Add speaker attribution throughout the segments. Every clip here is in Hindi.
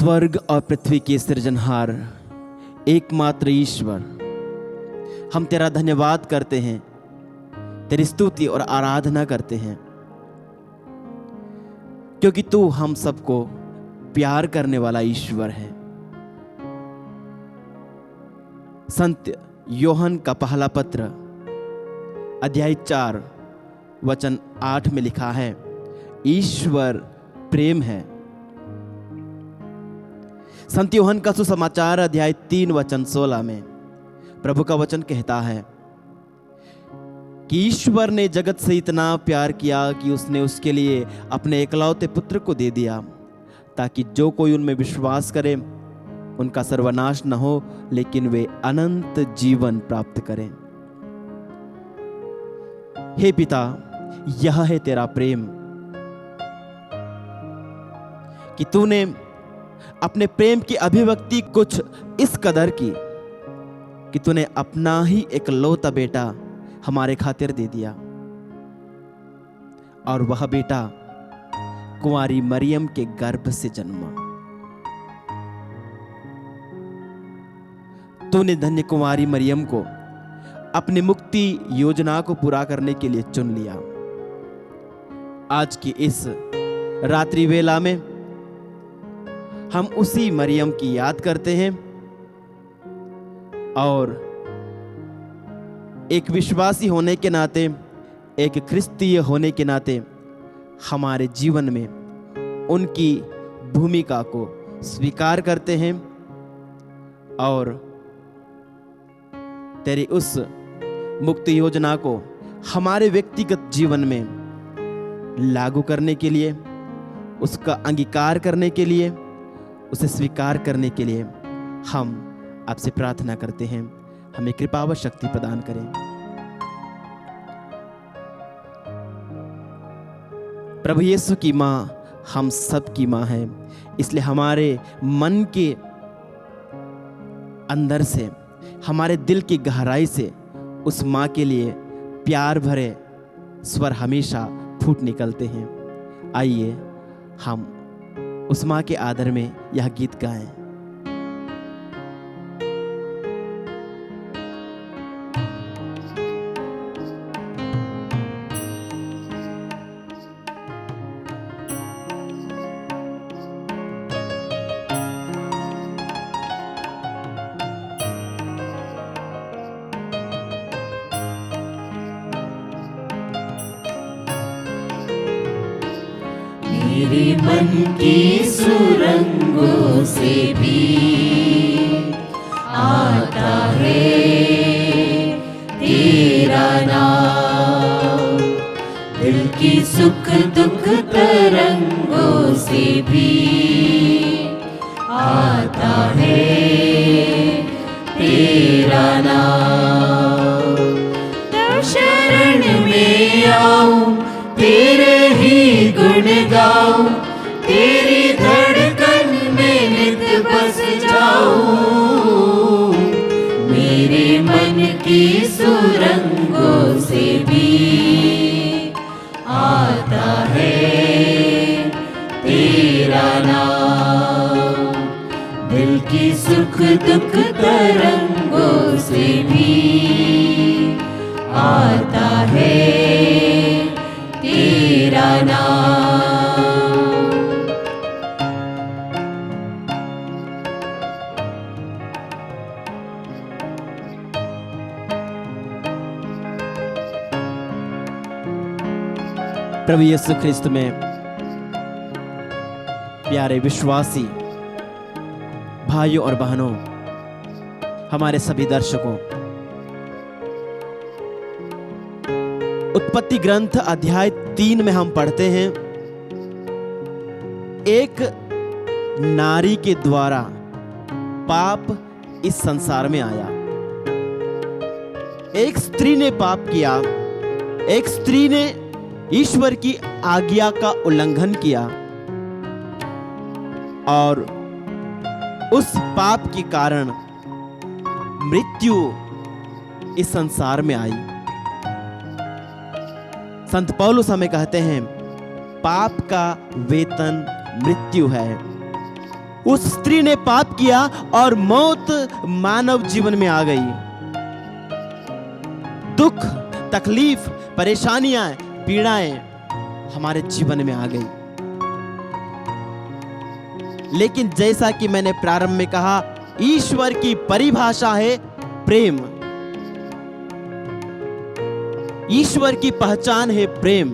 Speaker 1: स्वर्ग और पृथ्वी के सृजनहार एकमात्र ईश्वर, हम तेरा धन्यवाद करते हैं, तेरी स्तुति और आराधना करते हैं, क्योंकि तू हम सबको प्यार करने वाला ईश्वर है। संत योहन का पहला पत्र अध्याय 4 वचन 8 में लिखा है, ईश्वर प्रेम है। संत योहन का सुसमाचार अध्याय 3 वचन 16 में प्रभु का वचन कहता है कि ईश्वर ने जगत से इतना प्यार किया कि उसने उसके लिए अपने एकलौते पुत्र को दे दिया, ताकि जो कोई उनमें विश्वास करे उनका सर्वनाश न हो, लेकिन वे अनंत जीवन प्राप्त करें। हे पिता, यह है तेरा प्रेम कि तूने अपने प्रेम की अभिव्यक्ति कुछ इस कदर की कि तूने अपना ही एकलौता बेटा हमारे खातिर दे दिया, और वह बेटा कुंवारी मरियम के गर्भ से जन्मा। तूने धन्य कुंवारी मरियम को अपनी मुक्ति योजना को पूरा करने के लिए चुन लिया। आज की इस रात्रि वेला में हम उसी मरियम की याद करते हैं और एक विश्वासी होने के नाते, एक क्रिस्तीय होने के नाते हमारे जीवन में उनकी भूमिका को स्वीकार करते हैं और तेरी उस मुक्ति योजना को हमारे व्यक्तिगत जीवन में लागू करने के लिए, उसका अंगीकार करने के लिए, उसे स्वीकार करने के लिए हम आपसे प्रार्थना करते हैं, हमें कृपा व शक्ति प्रदान करें। प्रभु यीशु की माँ हम सब की माँ है, इसलिए हमारे मन के अंदर से, हमारे दिल की गहराई से उस माँ के लिए प्यार भरे स्वर हमेशा फूट निकलते हैं। आइए हम उस माँ के आदर में यह गीत गाएं।
Speaker 2: मेरे मन की सुरंगों से भी आता है तेरा नाम, दिल की सुख दुख तरंगों से भी आता है तेरा नाम। तो शरण में आऊं, तेरे ही गुण गाऊं, तेरी धड़कन में नित बस जाऊं। मेरे मन की सुरंगों से भी आता है तेरा नाम, दिल की सुख दुख तरंगों से भी आता है तेरा नाम।
Speaker 1: प्रभु यीशु ख्रिस्त में प्यारे विश्वासी भाइयों और बहनों, हमारे सभी दर्शकों, उत्पत्ति ग्रंथ अध्याय 3 में हम पढ़ते हैं, एक नारी के द्वारा पाप इस संसार में आया। एक स्त्री ने पाप किया, एक स्त्री ने ईश्वर की आज्ञा का उल्लंघन किया और उस पाप के कारण मृत्यु इस संसार में आई। संत पौलुस हमें कहते हैं, पाप का वेतन मृत्यु है, उस स्त्री ने पाप किया और मौत मानव जीवन में आ गई। दुख, तकलीफ, परेशानियां, पीड़ाएं हमारे जीवन में आ गई। लेकिन जैसा कि मैंने प्रारंभ में कहा, ईश्वर की परिभाषा है प्रेम। ईश्वर की पहचान है प्रेम।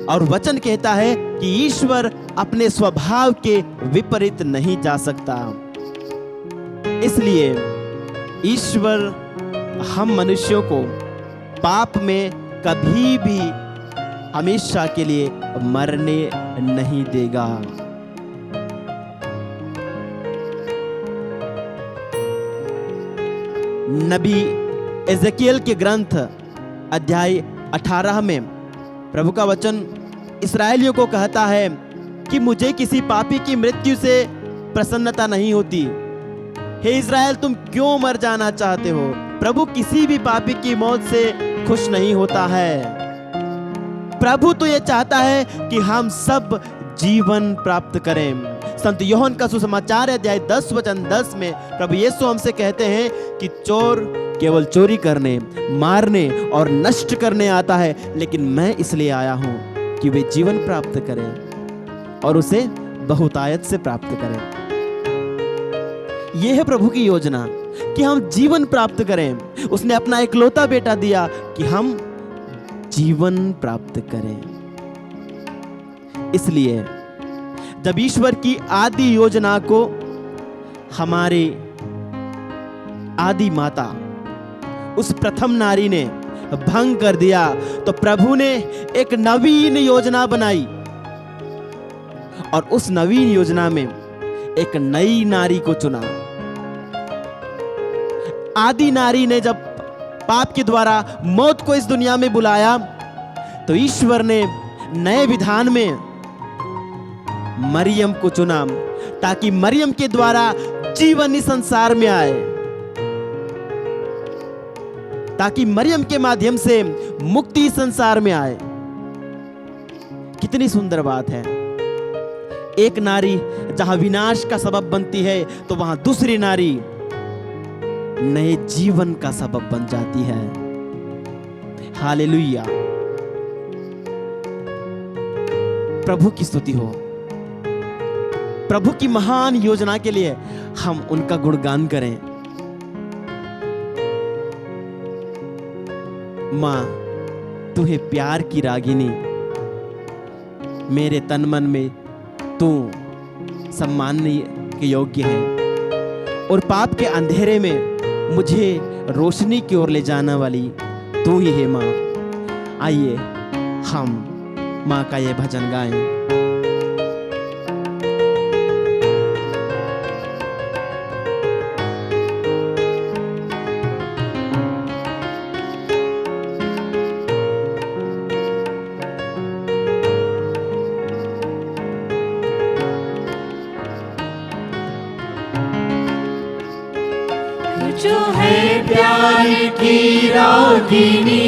Speaker 1: और वचन कहता है कि ईश्वर अपने स्वभाव के विपरीत नहीं जा सकता। इसलिए ईश्वर हम मनुष्यों को पाप में कभी भी हमेशा के लिए मरने नहीं देगा। नबी एजेकियल के ग्रंथ अध्याय 18 में प्रभु का वचन इस्राएलियों को कहता है कि मुझे किसी पापी की मृत्यु से प्रसन्नता नहीं होती। हे इस्राएल, तुम क्यों मर जाना चाहते हो? प्रभु किसी भी पापी की मौत से खुश नहीं होता है। प्रभु तो ये चाहता है कि हम सब जीवन प्राप्त करें। संत यूहन्ना का सुसमाचार अध्याय 10 वचन 10 में प्रभु यीशु हमसे कहते हैं कि चोर केवल चोरी करने, मारने और नष्ट करने आता है, लेकिन मैं इसलिए आया हूं कि वे जीवन प्राप्त करें और उसे बहुतायत से प्राप्त करें। यह है प्रभु की योजना कि हम जीवन प्राप्त करें। उसने अपना इकलौता बेटा दिया कि हम जीवन प्राप्त करें। इसलिए जब ईश्वर की आदि योजना को हमारी आदि माता, उस प्रथम नारी ने भंग कर दिया, तो प्रभु ने एक नवीन योजना बनाई और उस नवीन योजना में एक नई नारी को चुना। आदि नारी ने जब पाप के द्वारा मौत को इस दुनिया में बुलाया, तो ईश्वर ने नए विधान में मरियम को चुना, ताकि मरियम के द्वारा जीवन इस संसार में आए, ताकि मरियम के माध्यम से मुक्ति संसार में आए। कितनी सुंदर बात है। एक नारी जहां विनाश का सबब बनती है, तो वहां दूसरी नारी नए जीवन का सबब बन जाती है। हालेलुया। प्रभु की स्तुति हो। प्रभु की महान योजना के लिए हम उनका गुणगान करें। मां, तू है प्यार की रागिनी, मेरे तन मन में तू सम्मान के योग्य है, और पाप के अंधेरे में मुझे रोशनी की ओर ले जाने वाली तू ही है मां। आइए हम मां का ये भजन गाएं।
Speaker 2: जो है प्यार की रागिनी,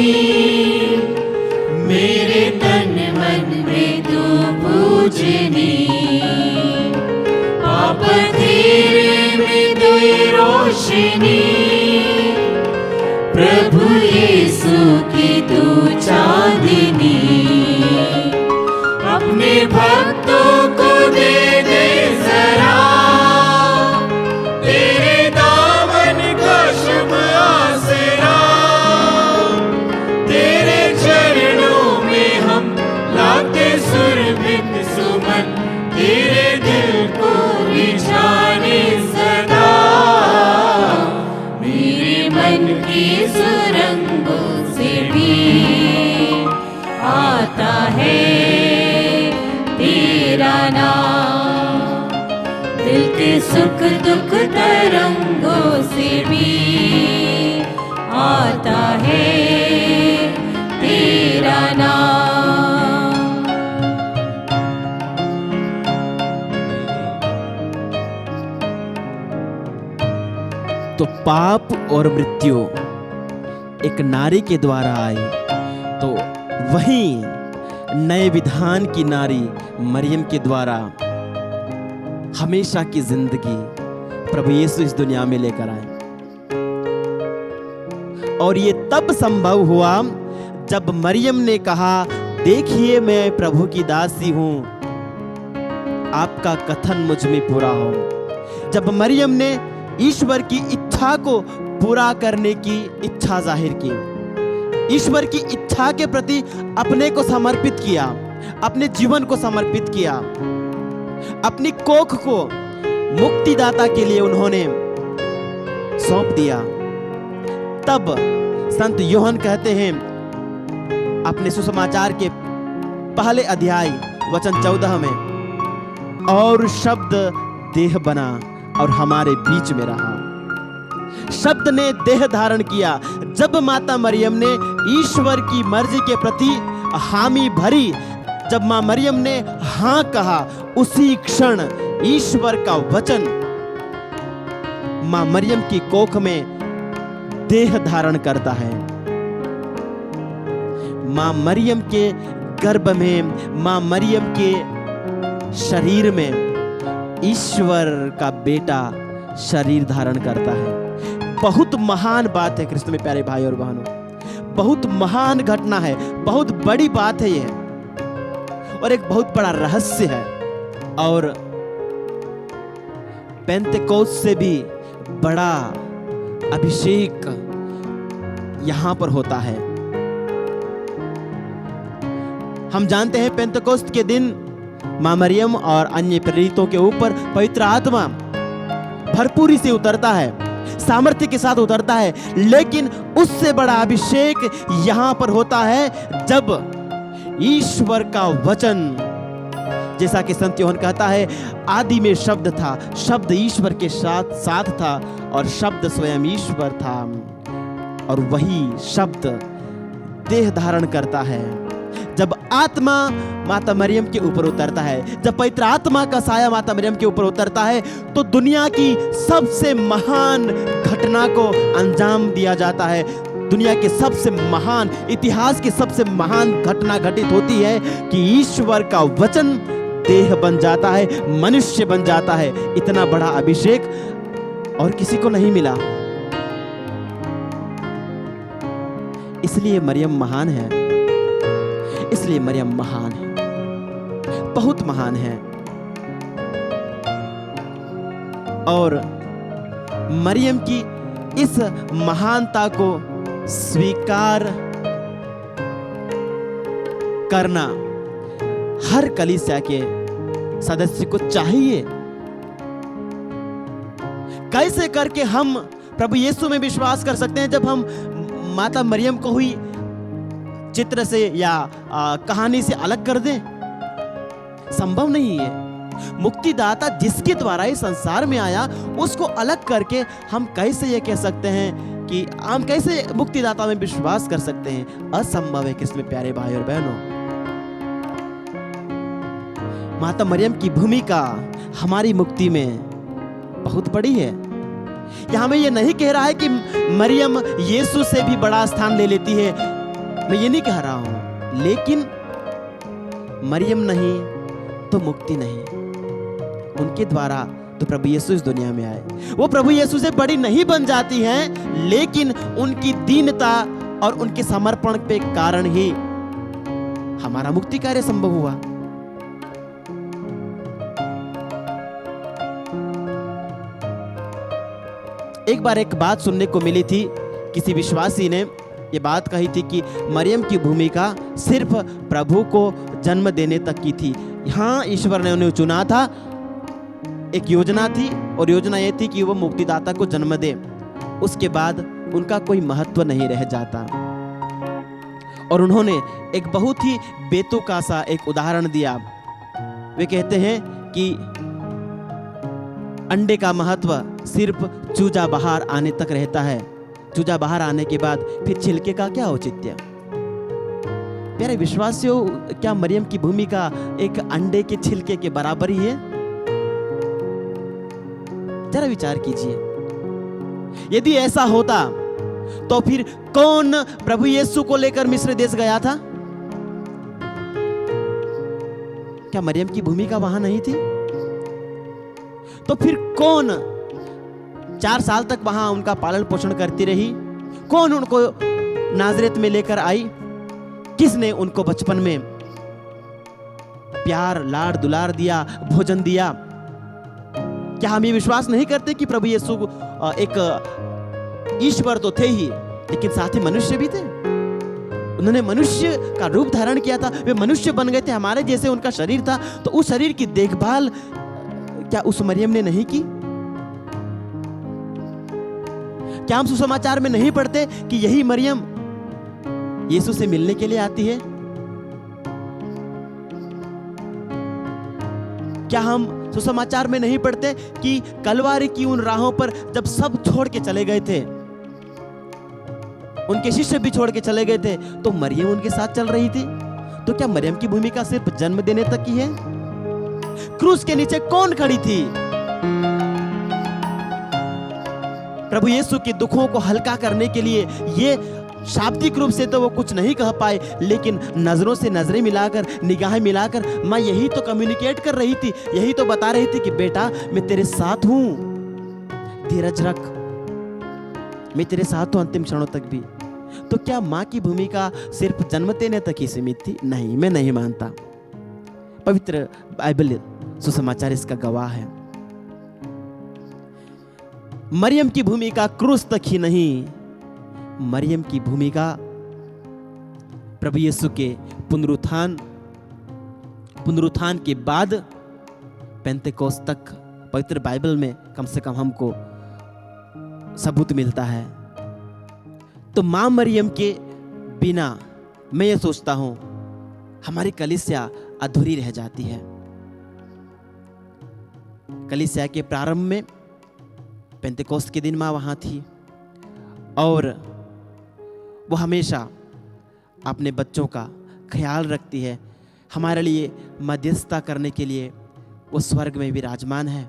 Speaker 2: मेरे तन मन में तू पूजनी, पाप अंधेरे में तू रोशनी, प्रभु यीशु की तू चांदनी, अपने भक्तों को दे दे जरा तेरे दिल को रिझाने सदा, मेरे मन की सुरंगों से भी आता है तेरा नाम, दिल के सुख दुख तरंगों से भी आता है तेरा नाम।
Speaker 1: तो पाप और मृत्यु एक नारी के द्वारा आई, तो वहीं नए विधान की नारी मरियम के द्वारा हमेशा की जिंदगी प्रभु यीशु इस दुनिया में लेकर आए। और ये तब संभव हुआ जब मरियम ने कहा, देखिए मैं प्रभु की दासी हूं, आपका कथन मुझ में पूरा हो। जब मरियम ने ईश्वर की इच्छा को पूरा करने की इच्छा जाहिर की, ईश्वर की इच्छा के प्रति अपने को समर्पित किया, अपने जीवन को समर्पित किया, अपनी कोख को मुक्तिदाता के लिए उन्होंने सौंप दिया, तब संत यूहन्ना कहते हैं अपने सुसमाचार के पहले अध्याय वचन 14 में, और शब्द देह बना और हमारे बीच में रहा। शब्द ने देह धारण किया। जब माता मरियम ने ईश्वर की मर्जी के प्रति हामी भरी, जब मां मरियम ने हां कहा, उसी क्षण ईश्वर का वचन मां मरियम की कोख में देह धारण करता है। मां मरियम के गर्भ में, मां मरियम के शरीर में ईश्वर का बेटा शरीर धारण करता है। बहुत महान बात है कृष्ण में प्यारे भाई और बहनों, बहुत महान घटना है, बहुत बड़ी बात है यह, और एक बहुत बड़ा रहस्य है। और पेंतेकोस्त से भी बड़ा अभिषेक यहां पर होता है। हम जानते हैं पेंतेकोस्त के दिन मां मरियम और अन्य प्रेरितों के ऊपर पवित्र आत्मा भरपूरी से उतरता है, सामर्थ्य के साथ उतरता है। लेकिन उससे बड़ा अभिषेक यहां पर होता है जब ईश्वर का वचन, जैसा कि संत यूहन्ना कहता है, आदि में शब्द था, शब्द ईश्वर के साथ था और शब्द स्वयं ईश्वर था, और वही शब्द देह धारण करता है। जब आत्मा माता मरियम के ऊपर उतरता है, जब पवित्र आत्मा का साया माता मरियम के ऊपर उतरता है, तो दुनिया की सबसे महान घटना को अंजाम दिया जाता है। दुनिया के सबसे महान, इतिहास की सबसे महान घटना घटित होती है कि ईश्वर का वचन देह बन जाता है, मनुष्य बन जाता है। इतना बड़ा अभिषेक और किसी को नहीं मिला। इसलिए मरियम महान है, इसलिए मरियम महान है, बहुत महान है। और मरियम की इस महानता को स्वीकार करना हर कलीसिया के सदस्य को चाहिए। कैसे करके हम प्रभु यीशु में विश्वास कर सकते हैं? जब हम माता मरियम को हुई चित्र से या कहानी से अलग कर दें, संभव नहीं है। मुक्तिदाता जिसके द्वारा इस संसार में आया, उसको अलग करके हम कैसे ये कह सकते हैं कि हम कैसे मुक्तिदाता में विश्वास कर सकते हैं? असंभव है कृष्ण में प्यारे भाई और बहनों। माता मरियम की भूमिका हमारी मुक्ति में बहुत बड़ी है। यहां मैं ये नहीं कह रहा है कि मरियम यीशु से भी बड़ा स्थान ले लेती है, मैं ये नहीं कह रहा हूं, लेकिन मरियम नहीं तो मुक्ति नहीं। उनके द्वारा तो प्रभु यीशु इस दुनिया में आए। वो प्रभु यीशु से बड़ी नहीं बन जाती हैं, लेकिन उनकी दीनता और उनके समर्पण के कारण ही हमारा मुक्ति कार्य संभव हुआ। एक बार एक बात सुनने को मिली थी, किसी विश्वासी ने ये बात कही थी कि मरियम की भूमिका सिर्फ प्रभु को जन्म देने तक की थी। हाँ, ईश्वर ने उन्हें चुना था, एक योजना थी, और योजना ये थी कि वो मुक्तिदाता को जन्म दे। उसके बाद उनका कोई महत्व नहीं रह जाता। और उन्होंने एक बहुत ही बेतुका सा एक उदाहरण दिया। वे कहते हैं कि अंडे का महत्व सिर्फ चूजा बाहर आने तक रहता है। चूजा बाहर आने के बाद फिर छिलके का क्या औचित्य? प्यारे विश्वासियों, क्या मरियम की भूमिका एक अंडे के छिलके के बराबर ही है? जरा विचार कीजिए। यदि ऐसा होता तो फिर कौन प्रभु यीशु को लेकर मिस्र देश गया था? क्या मरियम की भूमिका वहां नहीं थी? तो फिर कौन 4 साल तक वहां उनका पालन पोषण करती रही? कौन उनको नाजरेत में लेकर आई? किसने उनको बचपन में प्यार, लाड, दुलार दिया, भोजन दिया? क्या हम ये विश्वास नहीं करते कि प्रभु यीशु एक ईश्वर तो थे ही, लेकिन साथ ही मनुष्य भी थे? उन्होंने मनुष्य का रूप धारण किया था, वे मनुष्य बन गए थे, हमारे जैसे उनका शरीर था। तो उस शरीर की देखभाल क्या उस मरियम ने नहीं की? क्या हम सुसमाचार में नहीं पढ़ते कि यही मरियम यीशु से मिलने के लिए आती है? क्या हम सुसमाचार में नहीं पढ़ते कि कलवारी की उन राहों पर जब सब छोड़ के चले गए थे, उनके शिष्य भी छोड़ के चले गए थे, तो मरियम उनके साथ चल रही थी? तो क्या मरियम की भूमिका सिर्फ जन्म देने तक की है? क्रूस के नीचे कौन खड़ी थी? प्रभु यीशु के दुखों को हल्का करने के लिए। ये शाब्दिक रूप से तो वो कुछ नहीं कह पाए, लेकिन नजरों से नजरें मिलाकर, निगाहें मिलाकर मां यही तो कम्युनिकेट कर रही थी, यही तो बता रही थी कि बेटा मैं तेरे साथ हूं, धीरज रख, मैं तेरे साथ हूं अंतिम क्षणों तक भी। तो क्या मां की भूमिका सिर्फ जन्म देने तक ही सीमित थी? नहीं, मैं नहीं मानता। पवित्र बाइबल सुसमाचार इसका गवाह है। मरियम की भूमिका क्रूस तक ही नहीं, मरियम की भूमिका प्रभु यीशु के पुनरुत्थान के बाद पेंतेकोस्त तक पवित्र बाइबल में कम से कम हमको सबूत मिलता है। तो मां मरियम के बिना मैं ये सोचता हूं हमारी कलीसिया अधूरी रह जाती है। कलीसिया के प्रारंभ में पेंतेकोस्त के दिन मां वहां थी और वो हमेशा अपने बच्चों का ख्याल रखती है, हमारे लिए मध्यस्थता करने के लिए वो स्वर्ग में विराजमान है।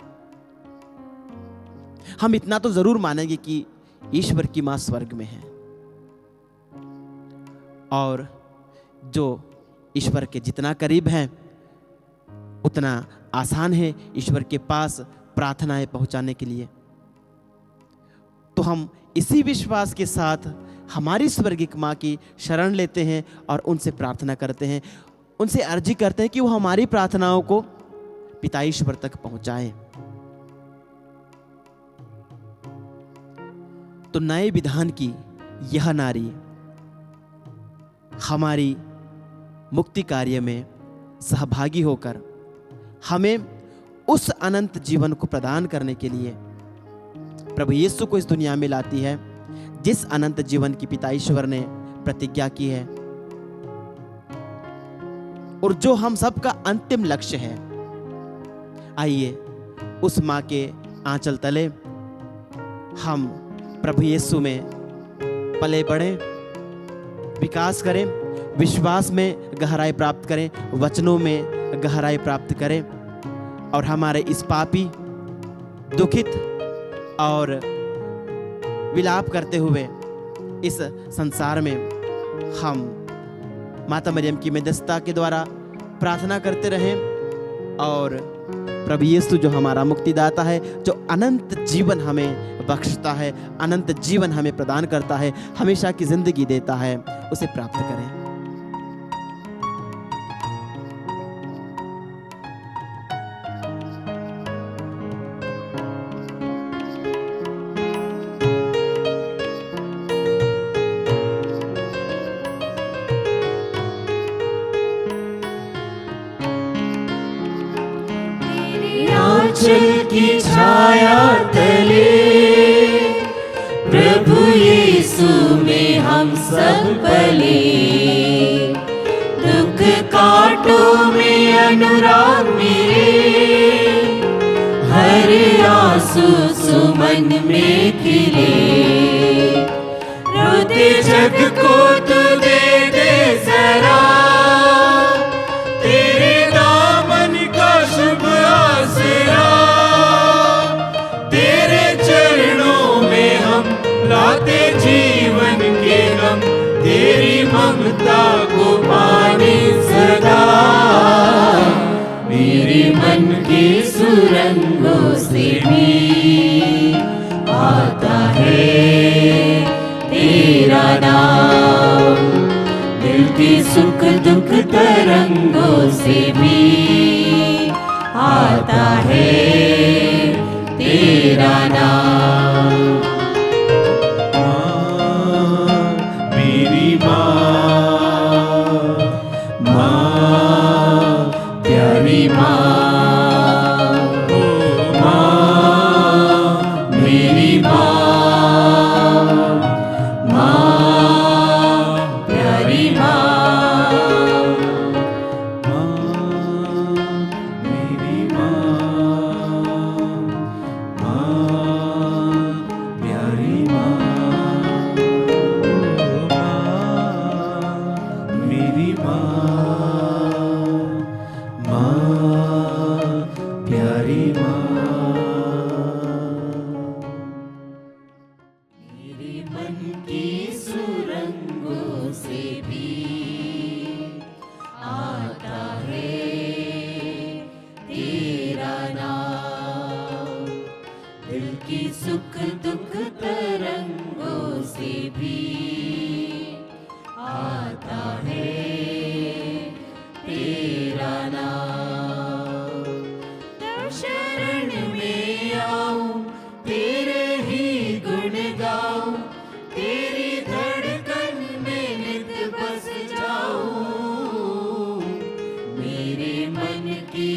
Speaker 1: हम इतना तो जरूर मानेंगे कि ईश्वर की मां स्वर्ग में है, और जो ईश्वर के जितना करीब हैं उतना आसान है ईश्वर के पास प्रार्थनाएं पहुंचाने के लिए। तो हम इसी विश्वास के साथ हमारी स्वर्गिक मां की शरण लेते हैं और उनसे प्रार्थना करते हैं, उनसे अर्जी करते हैं कि वो हमारी प्रार्थनाओं को पिता ईश्वर तक पहुंचाएं। तो नए विधान की यह नारी हमारी मुक्ति कार्य में सहभागी होकर हमें उस अनंत जीवन को प्रदान करने के लिए प्रभु यीशु को इस दुनिया में लाती है, जिस अनंत जीवन की पिता ईश्वर ने प्रतिज्ञा की है और जो हम सबका अंतिम लक्ष्य है। आइए उस मां के आंचल तले हम प्रभु यीशु में पले बढ़ें, विकास करें, विश्वास में गहराई प्राप्त करें, वचनों में गहराई प्राप्त करें और हमारे इस पापी, दुखित और विलाप करते हुए इस संसार में हम माता मरियम की मध्यस्थता के द्वारा प्रार्थना करते रहें और प्रभु यीशु जो हमारा मुक्तिदाता है, जो अनंत जीवन हमें बख्शता है, अनंत जीवन हमें प्रदान करता है, हमेशा की जिंदगी देता है, उसे प्राप्त करें।
Speaker 2: आंचल की छाया तले प्रभु यीशु में हम सब पले, दुख कांटों में अनुराग मेरे, हर आंसू सुमन में खिले, रोते जग को तू दे दे जरा, तेरे दामन का शुभ आसरा, तेरे चरणों में हम लाते जीवन के गम, तेरी ममता को पाने सदा, मेरे मन के सुरंगों से से भी आता है तेरा नाम। दिल की सुख दुख तरंगों से भी आता है तेरा नाम।
Speaker 3: मेरी माँ प्यारी
Speaker 2: मेरी माँ प्यारी
Speaker 3: मेरी प्यारी मेरी प्यारी
Speaker 2: मेरे मन की सुरंगों से भी आता है तेरा नाम। दिल की सुख दुख तरंगों से भी आता है तेरा नाम। तब शरण में आऊं तेरे ही गुण गाऊं, तेरी धड़कन में नित बस जाऊं। मेरे मन की